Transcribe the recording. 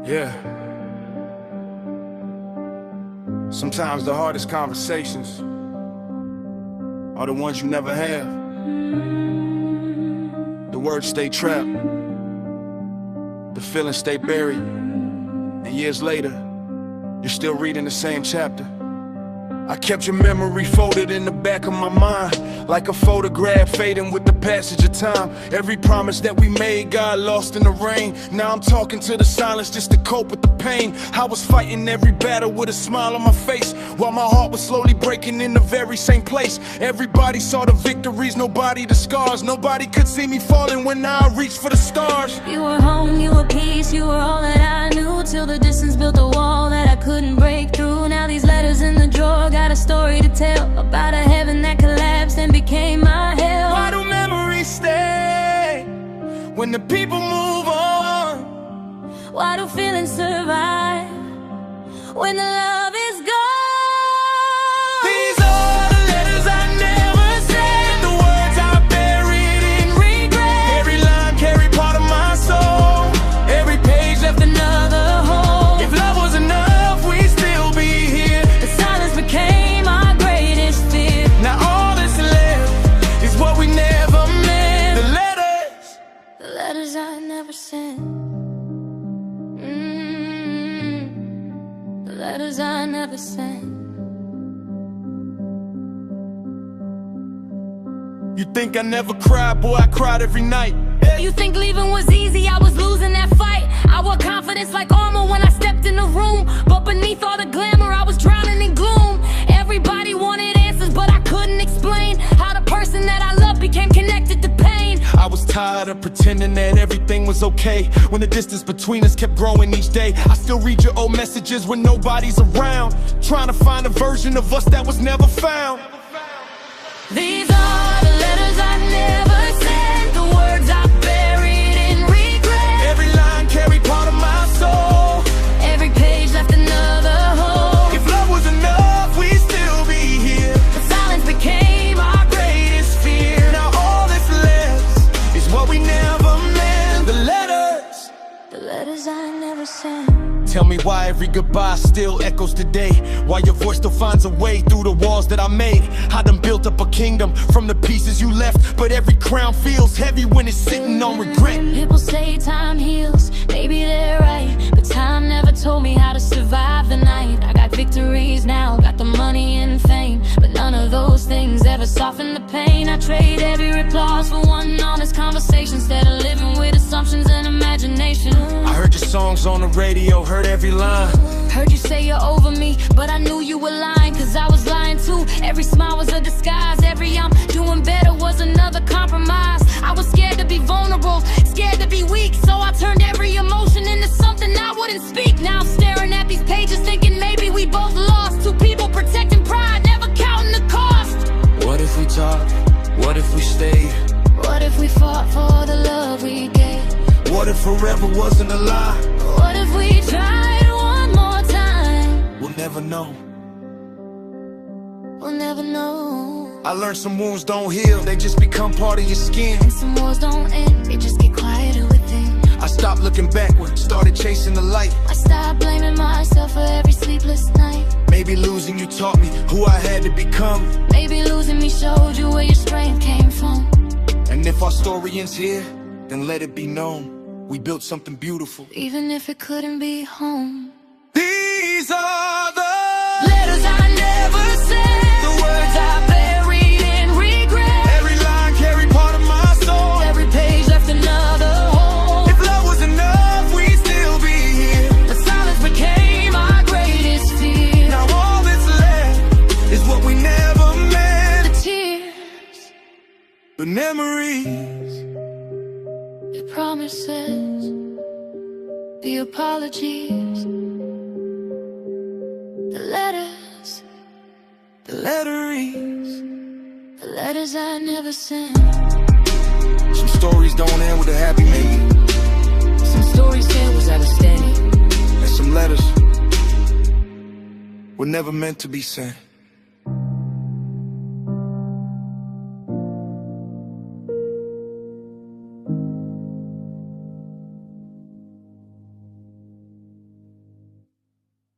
Yeah. Sometimes the hardest conversations are the ones you never have. The words stay trapped, the feelings stay buried, and years later, you're still reading the same chapter. I kept your memory folded in the back of my mind, like a photograph fading with the passage of time. Every promise that we made got lost in the rain. Now I'm talking to the silence just to cope with the pain. I was fighting every battle with a smile on my face, while my heart was slowly breaking in the very same place. Everybody saw the victories, nobody the scars. Nobody could see me falling when I reached for the stars. You were home, you were peace, you were all that I knew, till the distance built a wall that I couldn't break through. Now these letters in the drawer got a story to tell about a heaven that collapsed and became my hell. Why do memories stay when the people move on? Why do feelings survive when the love is gone? These are the letters I never sent, the words I buried in regret. Every line carried part of my soul, every page left another hole. If love was enough, we'd still be here. The silence became our greatest fear. Now all that's left is what we never meant. The letters I never sent. The letters I never sent. You think I never cried? Boy, I cried every night. You think leaving was easy? I was losing that fight. I wore confidence like armor when I stepped in the room, but beneath all the glamour I was drowning in gloom. Everybody wanted answers, but I couldn't explain how the person that I loved became connected to pain. I was tired of pretending that everything was okay, when the distance between us kept growing each day. I still read your old messages when nobody's around, trying to find a version of us that was never found. These are the letters I never sent, the words I buried in regret. Every line carried part of my soul, every page left another hole. If love was enough, we'd still be here. The silence became our greatest fear. Now all that's left is what we never meant. The letters I never sent. Tell me why every goodbye still echoes today, why your voice still finds a way through the walls that I made. I done built up a kingdom from the pieces you left, but every crown feels heavy when it's sitting on regret. People say time heals, maybe they're right, but time never told me how to survive the night. I got victories now, got the money and fame, but none of those things ever soften the pain. I trade every applause for one honest conversation, instead of living with assumptions and imagination. I heard your songs on the radio, heard every line. Heard you say you're over me, but I knew you were lying, cause I was lying too. Every smile was a disguise, every I'm doing better was another compromise. I was scared to be vulnerable, scared to be weak, so I turned every emotion into something I wouldn't speak. Now I'm staring at these pages thinking maybe we both lost. Two people protecting pride, never counting the cost. What if we talked? What if we stayed? What if we fought for the love we gave? What if forever wasn't a lie? What if we tried one more time? We'll never know. We'll never know. I learned some wounds don't heal, they just become part of your skin. And some wars don't end, they just get quieter within. I stopped looking backward, started chasing the light. I stopped blaming myself for every sleepless night. Maybe losing you taught me who I had to become. Maybe losing me showed you where your strength came from. And if our story ends here, then let it be known we built something beautiful, even if it couldn't be home. These are the letters I never sent, the words I buried in regret. Every line carried part of my soul, every page left another hole. If love was enough, we'd still be here. The silence became our greatest fear. Now all that's left is what we never meant. The tears, the memories, the promises, the apologies, the letters, the letterings, the letters I never sent. Some stories don't end with a happy ending. Some stories end was devastating. And some letters were never meant to be sent.